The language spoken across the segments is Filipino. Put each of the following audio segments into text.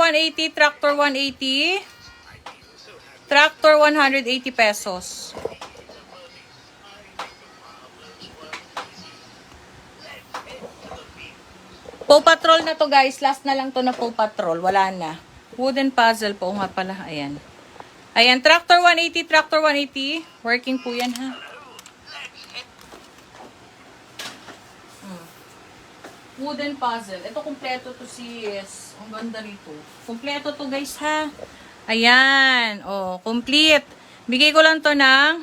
180, tractor 180. Tractor 180 pesos. Paw Patrol na to guys. Last na lang to na Paw Patrol. Wala na. Wooden puzzle po nga pala. Ayan. Ayan. Tractor 180. Tractor 180. Working po yan ha. Wooden puzzle. Ito kompleto to sis. Ang ganda nito. Kompleto to guys ha. Ayan. Oh, complete. Bigay ko lang to ng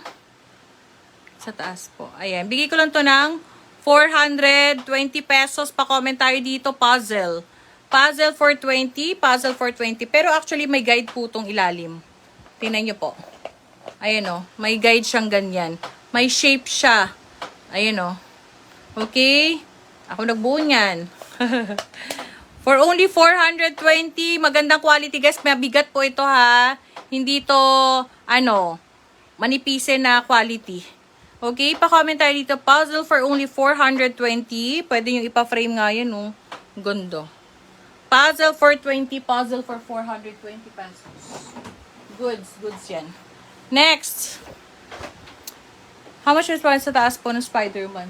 sa taas po. Ayan. Bigay ko lang to ng 420 pesos. Pa-comment tayo dito. Puzzle. Puzzle for 20. Puzzle for 20. Pero actually, may guide po itong ilalim. Tingnan nyo po. Ayan o. May guide siyang ganyan. May shape siya. Ayan o. Okay? Ako nagbuo niyan. For only 420. Magandang quality guys. Mabigat po ito ha. Hindi to, manipisin na quality. Okay, pa-comment tayo dito. Puzzle for only 420. Pwede nyo ipa-frame nga yan, oh. Ganda. Puzzle for 20. Puzzle for 420 pesos. Goods yan. Next. How much is sa taas po ng Spider-Man?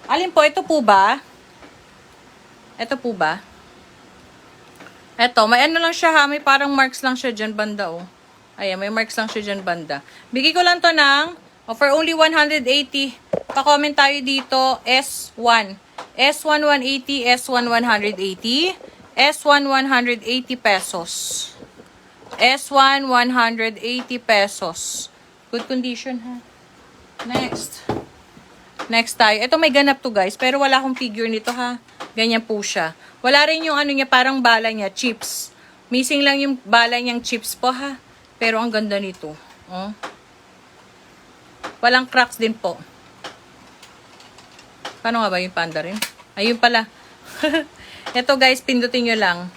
Alin po, ito po ba? Ito po ba? Ito, may ano lang siya ha. May parang marks lang siya dyan banda, oh. Ayan, may marks lang siya dyan banda. Bigay ko lang to ng for only 180, pa-comment tayo dito, S1. S1 180, S1 180, S1 180 pesos. S1 180 pesos. Good condition ha. Next. Next tayo. Ito may ganap to guys, pero wala akong figure nito ha. Ganyan po siya. Wala rin yung ano niya, parang bala niya, chips. Missing lang yung bala niyang chips po ha. Pero ang ganda nito. Oh. Walang cracks din po. Paano nga ba yung panda rin? Ayun pala. Ito guys, pindutin nyo lang.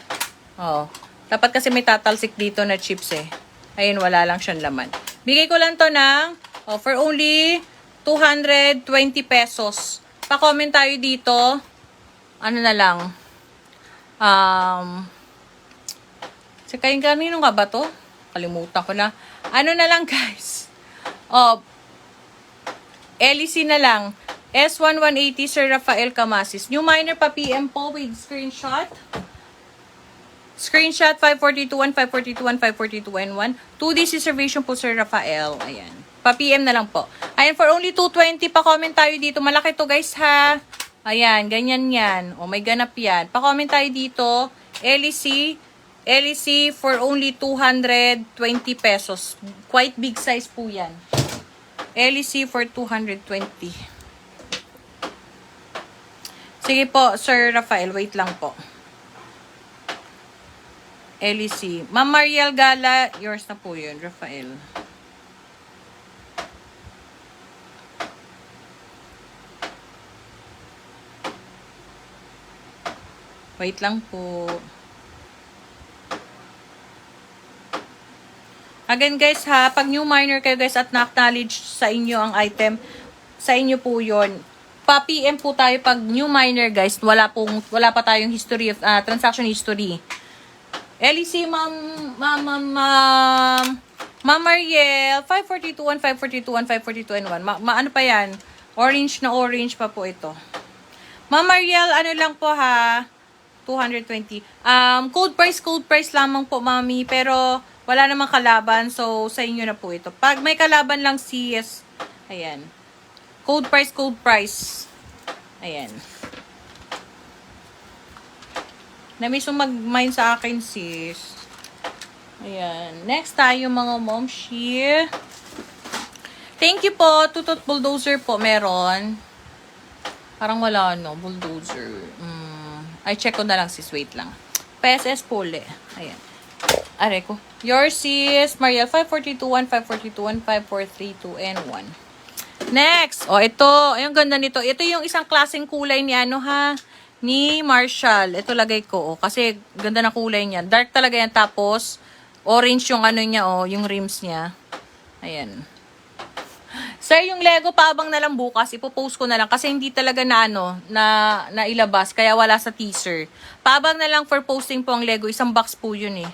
Oo. Dapat kasi may tatalsik dito na chips eh. Ayun, wala lang siyang laman. Bigay ko lang to ng, for only 220 pesos. Pa-comment tayo dito. Ano na lang. Kanino nga ba to? Kalimutan ko na. Ano na lang guys. LEC na lang. S1 180 Sir Rafael Camasis. New minor pa PM po with screenshot. Screenshot 5421, 5421, 5421. 2D reservation po Sir Rafael. Ayan. Pa PM na lang po. Ayan, for only 220 pa comment tayo dito. Malaki to guys ha. Ayan, ganyan yan. O may ganap yan. Pa comment tayo dito. LEC. LEC for only 220 pesos. Quite big size po yan. LEC for 220. Sige po, Sir Rafael. Wait lang po. LEC. Ma'am Mariel Gala, yours na po yun, Rafael. Wait lang po. Again guys ha, pag new miner kayo guys at na-acknowledge sa inyo ang item, sa inyo po yon. Pa-PM po tayo pag new miner guys, wala pa tayong history of transaction history. LEC Ma'am Mariel 5421, 5421, 5421, 542 ano pa yan? Orange na orange pa po ito. Ma'am Mariel, ano lang po ha? 220. Code price lamang po, mami, pero wala namang kalaban, so sa inyo na po ito. Pag may kalaban lang CS, ayan. Code price. Ayan. Namiss mo mag-mine sa akin, sis. Ayan. Next tayo, mga momshi. Thank you po. Tutot bulldozer po, meron. Parang wala, no? Bulldozer. Ay, check ko na lang, sis. Wait lang. PSS po ulit. Ayan. Are ko. Your sis, Maria, 5421, 5421, 5432, and 1. Next. O, ito. Ayun, ganda nito. Ito yung isang klaseng kulay ni ano, ha? Ni Marshall. Ito lagay ko, kasi ganda na kulay niya. Dark talaga yan. Tapos, orange yung ano niya, yung rims niya. Ayan. Sir, yung Lego paabang na lang bukas, ipopost ko na lang kasi hindi talaga na nailabas kaya wala sa teaser. Paabang na lang for posting po ang Lego, isang box po yun eh.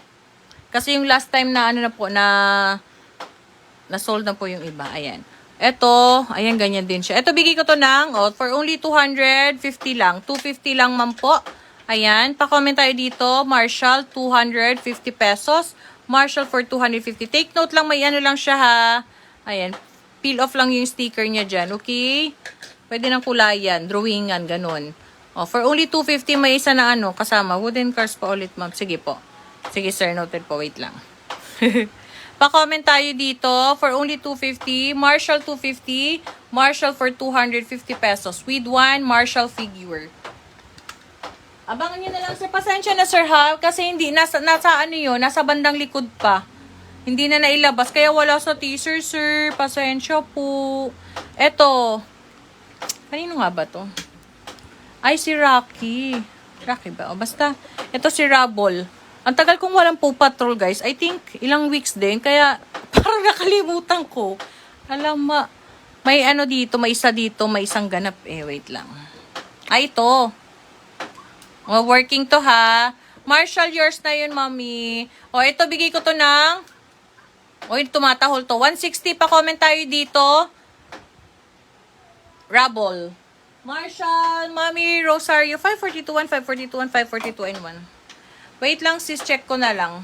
Kasi yung last time na na po na sold na po yung iba. Ayan. Ito, ayan ganyan din siya. Ito bigay ko to ng for only 250 lang. 250 lang man po. Ayan, pa-comment tayo dito. Marshall 250 pesos. Marshall for 250. Take note lang, may ano lang siya ha. Ayan. Peel off lang yung sticker niya dyan, okay? Pwede ng kulayan, drawingan, ganun. For only 250, may isa na kasama. Wooden cars pa ulit, ma'am. Sige po. Sige, sir, noted po. Wait lang. Pa-comment tayo dito. For only 250, Marshall 250, Marshall for 250 pesos. With one Marshall figure. Abangan nyo na lang, sir. Pasensya na, sir, ha? Kasi hindi, nasa yun, nasa bandang likod pa. Hindi na nailabas. Kaya wala sa teaser, sir. Pasensya po. Eto. Kanino nga ba to? Ay, si Rocky. Rocky ba? O, basta. Ito si Rabol. Ang tagal kong walang Paw Patrol, guys. I think, ilang weeks din. Kaya, parang nakalimutan ko. Alam ma. May dito, may isa dito, may isang ganap. Wait lang. Ay, ito. O, working to, ha? Marshall, yours na yun, mami. O, ito, bigay ko to ng tumatahol to. 160 pa comment tayo dito. Rabol. Marshall, Mami, Rosario. 542, 542, 542, and 1. Wait lang, sis. Check ko na lang.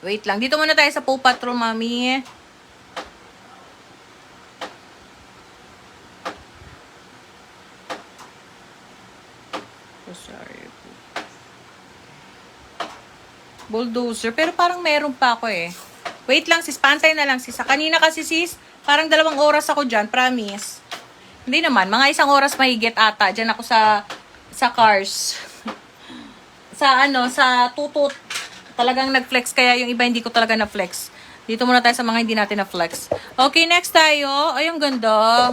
Wait lang. Dito muna tayo sa Paw Patrol, Mami. Rosario. Bulldozer. Pero parang meron pa ako eh. Wait lang, sis. Pantay na lang, sis. Kanina kasi, sis, parang 2 oras ako dyan. Promise. Hindi naman. Mga 1 oras mahigit ata. Dyan ako sa cars. sa tutut. Talagang nag-flex. Kaya yung iba hindi ko talaga na-flex. Dito muna tayo sa mga hindi natin na-flex. Okay, next tayo. Ay, ang ganda.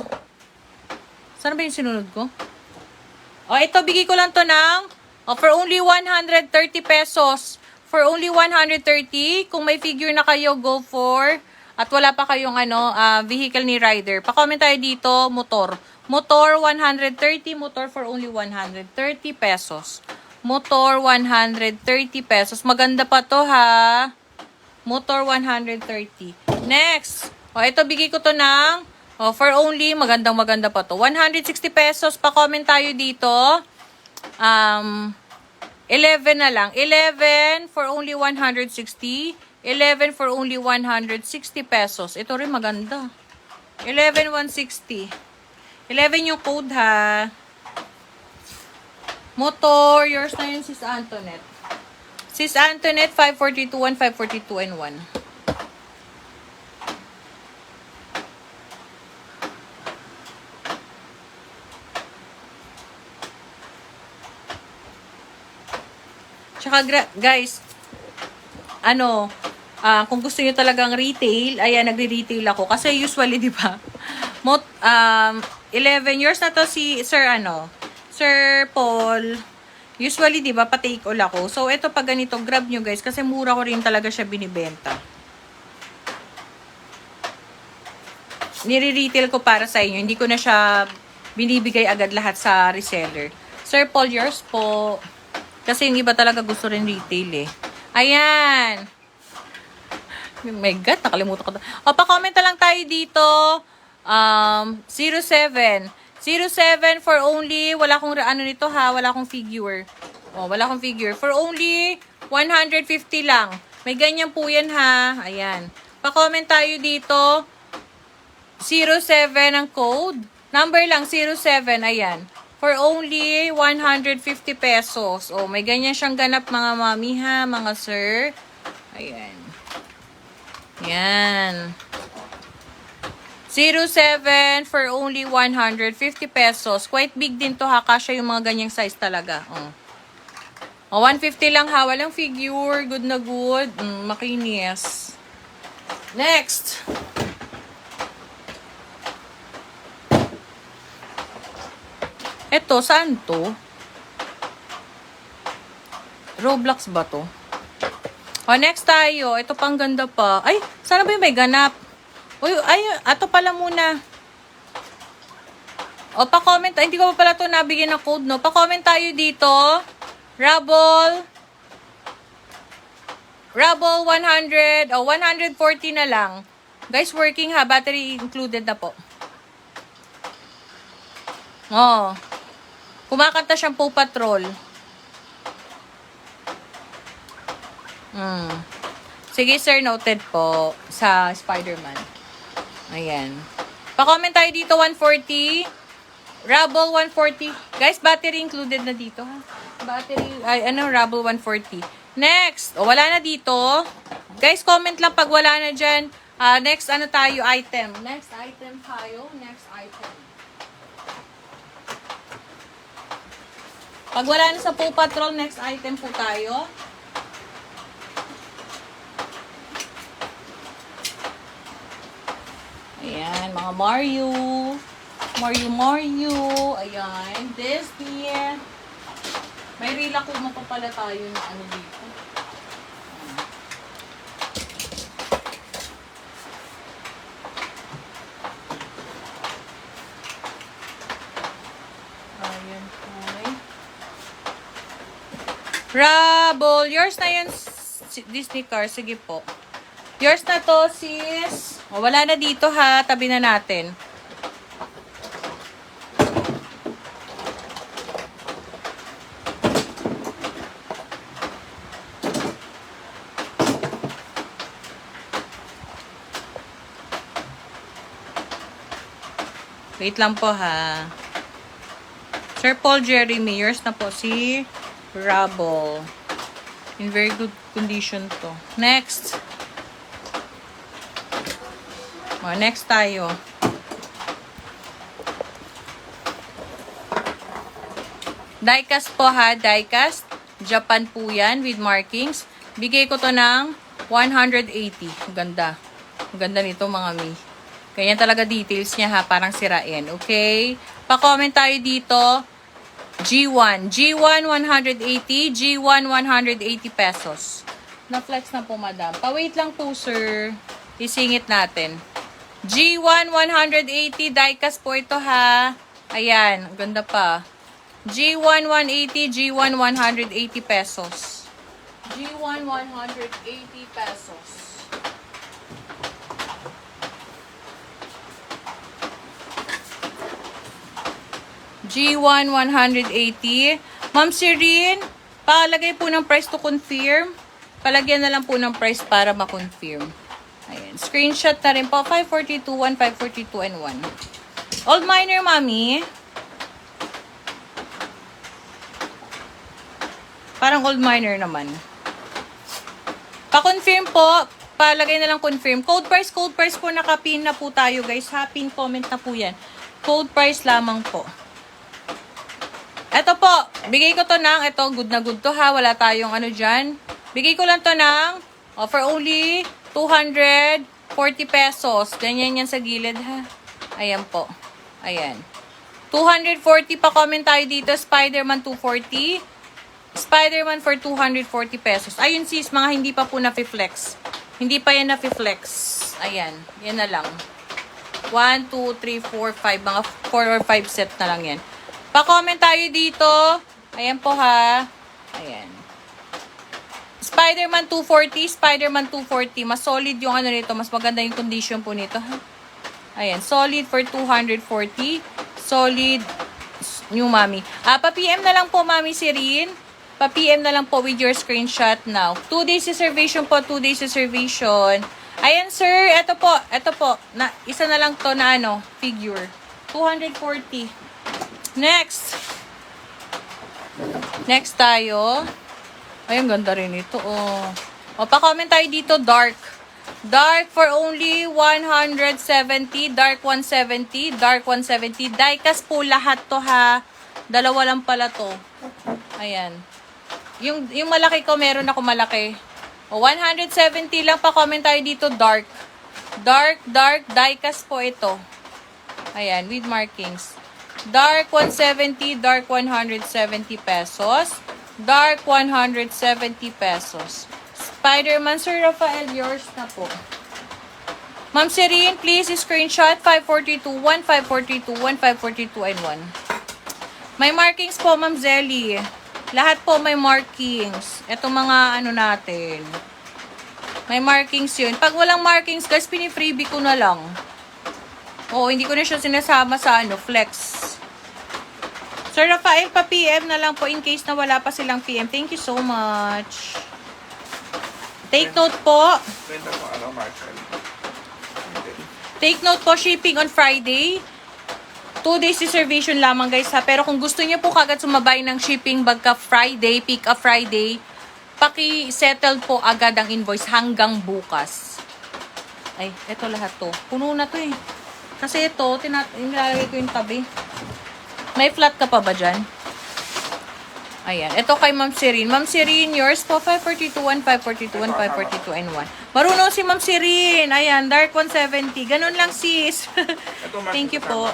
Saan ba yung sinunod ko? Ito, bigay ko lang to ng for only 130 pesos. For only 130, kung may figure na kayo, go for. At wala pa kayong vehicle ni rider. Pa-comment tayo dito, motor. Motor 130, motor for only 130 pesos. Motor 130 pesos. Maganda pa to, ha. Motor 130. Next. Ito bigay ko to ng for only, maganda pa to. 160 pesos. Pa-comment tayo dito. 11 na lang. 11 for only 160. 11 for only 160 pesos. Ito rin maganda. 11, 160. 11 yung code, ha. Motor. Yours na yun, Sis Antoinette. Sis Antoinette, 542, 1, 542, and 1. Tsaka, guys, kung gusto niyo talagang retail, ayan, nagre-retail ako. Kasi usually, di ba, 11 years na to si Sir Paul. Usually, di ba, pa-take all ako. So, ito pag ganito, grab nyo, guys, kasi mura ko rin talaga siya binibenta. Nire-retail ko para sa inyo. Hindi ko na siya binibigay agad lahat sa reseller. Sir Paul, yours po. Kasi yung iba talaga gusto rin retail eh. Ayan. Oh my God, nakalimutan ko. Pa-comment na lang tayo dito. 07. 07 for only, wala akong nito ha, wala akong figure. Wala akong figure. For only 150 lang. May ganyan po yan ha. Ayan. Pa-comment tayo dito. 07 ang code. Number lang, 07. Ayan. For only 150 pesos. May ganyan siyang ganap mga mami ha, mga sir. Ayan. Yan. 07 for only 150 pesos. Quite big din to ha, kasya yung mga ganyang size talaga. 150 lang ha, walang figure. Good na good. Makinis. Next. Eto, saan to? Roblox ba to? Next tayo. Ito pang ganda pa. Ay, sana ba yung may ganap? Uy, ay, ato pala muna. O, pa-comment. Hindi ko pa pala ito nabigyan ng code, no? Pa-comment tayo dito. Rubble 100. O, 140 na lang. Guys, working ha. Battery included na po. Oh. Kumakanta siyang Paw Patrol. Sige, sir. Noted po sa Spider-Man. Ayan. Pa-comment tayo dito, 140. Rubble 140. Guys, battery included na dito, ha? Battery, Rubble 140. Next. O, wala na dito. Guys, comment lang pag wala na dyan. Next, tayo, item. Next item tayo. Next item. Pag wala na sa Paw Patrol, next item po tayo. Ayan, mga Mario. Mario. Ayan, Disney. May rila ko pa pala tayo na ano dito. Ayan po. Rubble. Yours na yun, Disney car. Sige po. Yours na to, sis. O, wala na dito ha. Tabi na natin. Wait lang po ha. Sir Paul Jeremy, yours na po si Rubble. In very good condition to. Next. Next tayo. Diecast po ha. Diecast. Japan po yan with markings. Bigay ko to ng 180. Ganda. Ganda nito mga mi. Ganyan talaga details niya ha. Parang sirain. Okay? Pa-comment tayo dito. G1. G1 180. G1 180 pesos. Na-flex na po madam. Pa-wait lang po sir. Isingit natin. G1 180. Diecast po ito ha. Ayan. Ganda pa. G1 180. G1 180 pesos. G1 180 pesos. G1 180. Ma'am Sirin, palagay po ng price to confirm. Palagyan na lang po ng price para ma-confirm. Ayan. Screenshot na rin po. 542, 1, 542, and 1. Old Miner, mami. Parang Old Miner naman. Pa-confirm po. Palagay na lang confirm. Code price po. Nakapin na po tayo, guys. Ha, pin comment na po yan. Code price lamang po. Eto po. Bigay ko to ng, ito, good na good to ha. Wala tayong ano dyan. Bigay ko lang to ng, for only 240 pesos. Ganyan yan sa gilid ha. Ayan po. Ayan. 240 pa comment tayo dito. Spider-Man 240. Spider-Man for 240 pesos. Ayun sis, mga hindi pa po na-flex. Hindi pa yan na-flex. Ayan. Yan na lang. 1, 2, 3, 4, 5. Mga 4 or 5 set na lang yan. Pa-comment tayo dito. Ayan po ha. Ayan. Spider-Man 240. Spider-Man 240. Mas solid yung ano nito. Mas maganda yung condition po nito ha. Ayan. Solid for 240. Solid new mami. Pa-PM na lang po mami Sirin. Pa-PM na lang po with your screenshot now. 2 days reservation po. 2 days reservation. Ayan sir. Ito po. Isa na lang to na ano. Figure. 240. Next. Next tayo. Ay, ang ganda rin ito. O, pa-comment tayo dito. Dark. Dark for only 170. Dark 170. Dark 170. Diecast po lahat to ha. Dalawa lang pala to. Ayan. Yung malaki ko, meron ako malaki. O, 170 lang pa-comment tayo dito. Dark. Dark. Diecast po ito. Ayan, with markings. Dark 170, dark 170 pesos. Dark 170 pesos. Spider-Man, Sir Rafael, yours na po. Ma'am Serene, please screenshot 5421, 5421, 5422, and 1. May markings po, Ma'am Zelly. Lahat po may markings. Ito mga ano natin. May markings yun. Pag walang markings, guys, pinifreebie ko na lang. Oo, hindi ko na siya sinasama sa ano, flex. Sir Rafael, pa-PM na lang po in case na wala pa silang PM. Thank you so much. Take note po. Take note po, shipping on Friday. 2 days reservation lamang guys ha. Pero kung gusto niyo po kagad sumabay ng shipping bagka Friday, pick up Friday, paki-settle po agad ang invoice hanggang bukas. Ay, eto lahat to. Puno na to eh. Kasi ito, nilalagay ko yung tabi. May flat ka pa ba dyan? Ayan. Ito kay Ma'am Serene. Ma'am Serene, yours po 5421, 5421, 5422, and 1. Marunong si Ma'am Serene. Ayan, dark 170. Ganun lang sis. Thank you po.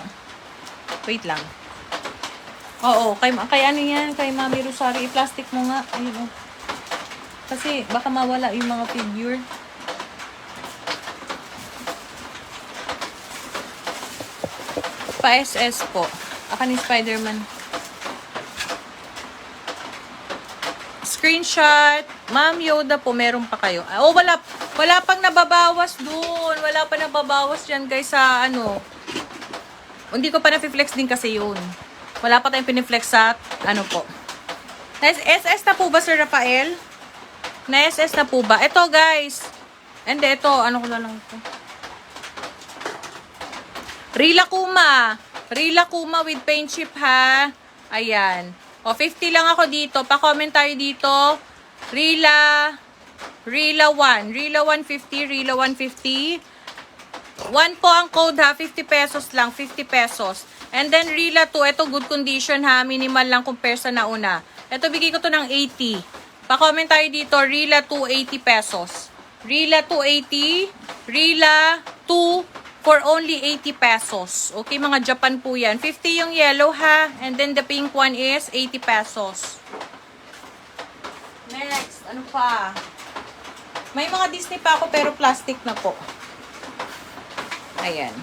Wait lang. Oo, kay ano yan? Kay Mami Rosario. I-plastic mo nga. Ayun. Kasi baka mawala yung mga figure. Pa-SS po. Aka ni Spider-Man. Screenshot. Ma'am Yoda po, meron pa kayo. Oh, wala pang nababawas dun. Wala pa nababawas dyan guys sa ano. Hindi ko pa na-flex din kasi yun. Wala pa tayong piniflex sa ano po. SS na po ba, Sir Rafael? Na-SS na po ba? Ito guys. Hindi, ito. Ano ko na lang ito. Rila Kuma. Rila Kuma with paint chip ha. Ayan. O, 50 lang ako dito. Pa-comment tayo dito. Rila 1. Rila 150. Rila 150. 1 po ang code ha. 50 pesos lang. 50 pesos. And then Rila 2. Ito good condition ha. Minimal lang compare sa nauna. Ito bigay ko to ng 80. Pa-comment tayo dito. Rila 2, 80 pesos. Rila 2, 80. Rila 2 for only 80 pesos. Okay, mga Japan po yan. 50 yung yellow ha. And then the pink one is 80 pesos. Next, ano pa? May mga Disney pa ako pero plastic na po. Ayan.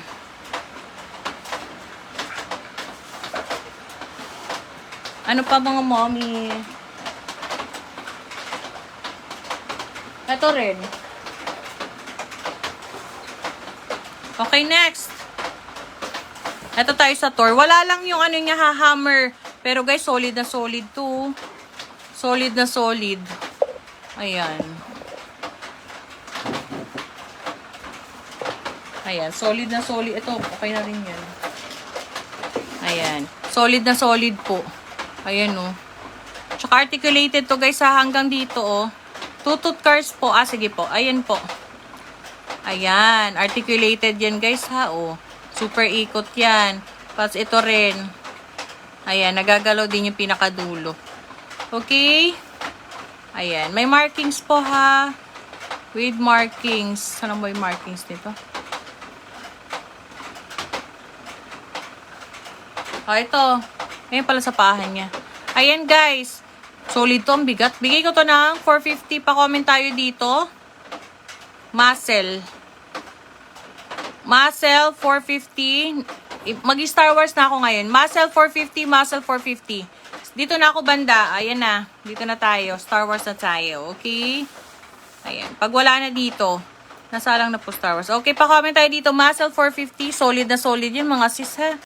Ano pa mga mommy? Ito rin. Okay, next. Ito tayo sa Thor. Wala lang yung ano niya, hammer. Pero guys, solid na solid to. Solid na solid. Ayan. Ayan, solid na solid. Ito, okay na rin yan. Ayan. Solid na solid po. Ayan, oh. Tsaka articulated to guys, ha, hanggang dito, oh. Tutut cars po. Ah, sige po. Ayan po. Ayan. Articulated yan guys ha. Oh. Super ikot yan. Tapos ito rin. Ayan. Nagagalaw din yung pinakadulo. Okay. Ayan. May markings po ha. With markings. Saan mo yung markings nito? Oh, ito. Ayan pala sa pahan niya. Ayan guys. Solid to. Ang bigat. Bigay ko to ng 450. Pa-comment tayo dito. Muscle. Muscle 450. Mag-Star Wars na ako ngayon. Muscle 450, Muscle 450. Dito na ako banda. Ayan na. Dito na tayo. Star Wars na tayo. Okay? Ayan. Pag wala na dito, nasa lang na po Star Wars. Okay, pa-comment tayo dito. Muscle 450. Solid na solid yun mga sis ha.